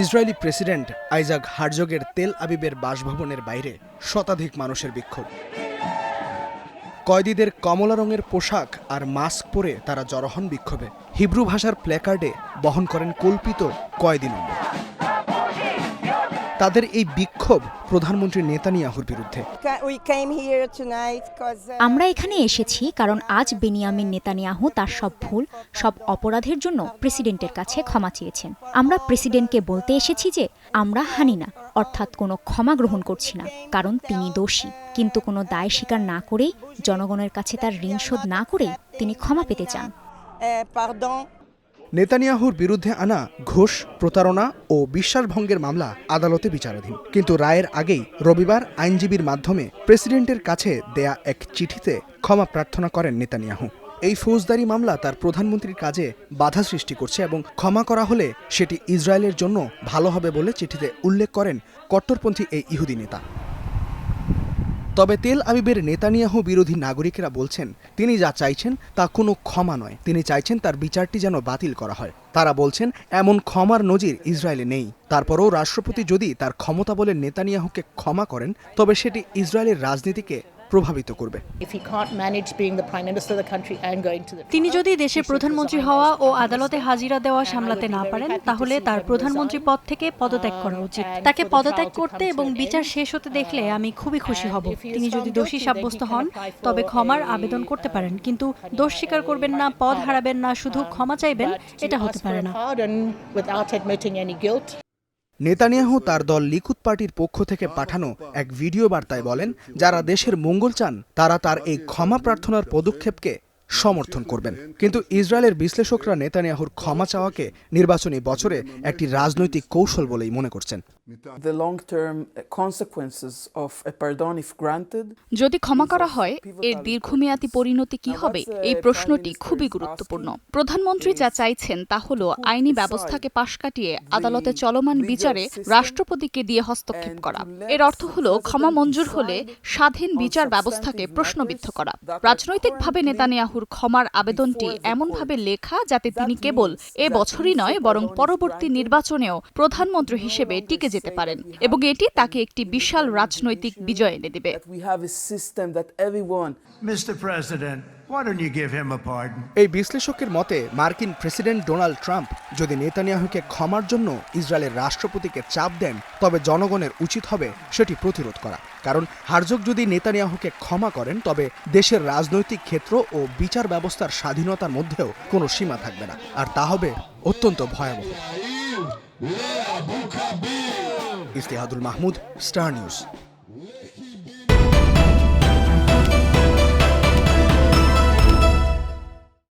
Israeli president Isaac হারজগের তেল আবিবের বাসভবনের বাইরে শতাধিক মানুষের বিক্ষোভ। কয়েদিদের কমলা রঙের পোশাক আর মাস্ক পরে তারা জড়ো হন বিক্ষোভে। হিব্রু ভাষার প্ল্যাকার্ডে বহন করেন কল্পিত কয়েদি নম্বর। তাদের এই বিক্ষোভ প্রধানমন্ত্রী নেতানিয়াহুর বিরুদ্ধে। আমরা এখানে এসেছি কারণ আজ বেনিয়ামিন নেতানিয়াহু তার সব ভুল, সব অপরাধের জন্য প্রেসিডেন্টের কাছে ক্ষমা চেয়েছেন। আমরা প্রেসিডেন্টকে বলতে এসেছি যে আমরা হানি না, অর্থাৎ কোনো ক্ষমা গ্রহণ করছি না, কারণ তিনি দোষী। কিন্তু কোনো দায় স্বীকার না করেই, জনগণের কাছে তার ঋণ শোধ না করেই তিনি ক্ষমা পেতে চান। নেতানিয়াহুর বিরুদ্ধে আনা ঘুষ, প্রতারণা ও বিশ্বাসভঙ্গের মামলা আদালতে বিচারাধীন। কিন্তু রায়ের আগেই রবিবার আইনজীবীর মাধ্যমে প্রেসিডেন্টের কাছে দেয়া এক চিঠিতে ক্ষমা প্রার্থনা করেন নেতানিয়াহু। এই ফৌজদারি মামলা তার প্রধানমন্ত্রীর কাজে বাধা সৃষ্টি করছে এবং ক্ষমা করা হলে সেটি ইসরায়েলের জন্য ভালো হবে বলে চিঠিতে উল্লেখ করেন কট্টরপন্থী এই ইহুদি নেতা। তবে তেল আবিবের নেতানিয়াহু বিরোধী নাগরিকেরা বলছেন তিনি যা চাইছেন তা কোনো ক্ষমা নয়। তিনি চাইছেন তার বিচারটি যেন বাতিল করা হয়। তারা বলছেন এমন ক্ষমার নজির ইসরায়েলে নেই। তারপরও রাষ্ট্রপতি যদি তার ক্ষমতা বলে নেতানিয়াহুকে ক্ষমা করেন তবে সেটি ইসরায়েলের রাজনীতিকে প্রভাবিত করবে। তিনি যদি দেশের প্রধানমন্ত্রী হওয়া ও আদালতে হাজিরা দেওয়া সামলাতে না পারেন, তাহলে তার প্রধানমন্ত্রী পদ থেকে পদত্যাগ করা উচিত। তাকে পদত্যাগ করতে এবং বিচার শেষ হতে দেখলে আমি খুবই খুশি হব। তিনি যদি দোষী সাব্যস্ত হন তবে ক্ষমার আবেদন করতে পারেন, কিন্তু দোষ স্বীকার করবেন না, পদ হারাবেন না, শুধু ক্ষমা চাইবেন, এটা হতে পারে না। নেতানিয়াহু তার দল লিকুদ পার্টির পক্ষ থেকে পাঠানো এক ভিডিও বার্তায় বলেন, যারা দেশের মঙ্গল চান তারা তার এই ক্ষমা প্রার্থনার পদক্ষেপকে সমর্থন করবেন। কিন্তু ইসরায়েলের বিশ্লেষকরা নেতানিয়াহুর ক্ষমা চাওয়াকে নির্বাচনী বছরে একটি রাজনৈতিক কৌশল বলেই মনে করছেন। যদি ক্ষমা করা হয়, এর দীর্ঘমেয়াদী পরিণতি কি হবে, এই প্রশ্নটি খুবই গুরুত্বপূর্ণ। প্রধানমন্ত্রী যা চাইছেন তা হল আইনি ব্যবস্থাকে পাশ কাটিয়ে আদালতে চলমান বিচারে রাষ্ট্রপতিকে দিয়ে হস্তক্ষেপ করা। এর অর্থ হল ক্ষমা মঞ্জুর হলে স্বাধীন বিচার ব্যবস্থাকে প্রশ্নবিদ্ধ করা। রাজনৈতিকভাবে নেতানিয়াহুর ক্ষমার আবেদনটি এমনভাবে লেখা যাতে তিনি কেবল এ বছরই নয় বরং পরবর্তী নির্বাচনেও প্রধানমন্ত্রী হিসেবে টিকে যেতে পারেন, এবং এটি তাকে একটি বিশাল রাজনৈতিক বিজয় এনে দেবে। এই বিশ্লেষকের মতে মার্কিন প্রেসিডেন্ট ডোনাল্ড ট্রাম্প যদি নেতানিয়াহুকে ক্ষমার জন্য ইসরায়েলের রাষ্ট্রপতিকে চাপ দেন তবে জনগণের উচিত হবে সেটি প্রতিরোধ করা। কারণ হারজগ যদি নেতানিয়াহুকে ক্ষমা করেন তবে দেশের রাজনৈতিক ক্ষেত্র ও বিচার ব্যবস্থার স্বাধীনতার মধ্যেও কোনো সীমা থাকবে না, আর তা হবে অত্যন্ত ভয়াবহ। ইস্তেহাদুল মাহমুদ, স্টার নিউজ।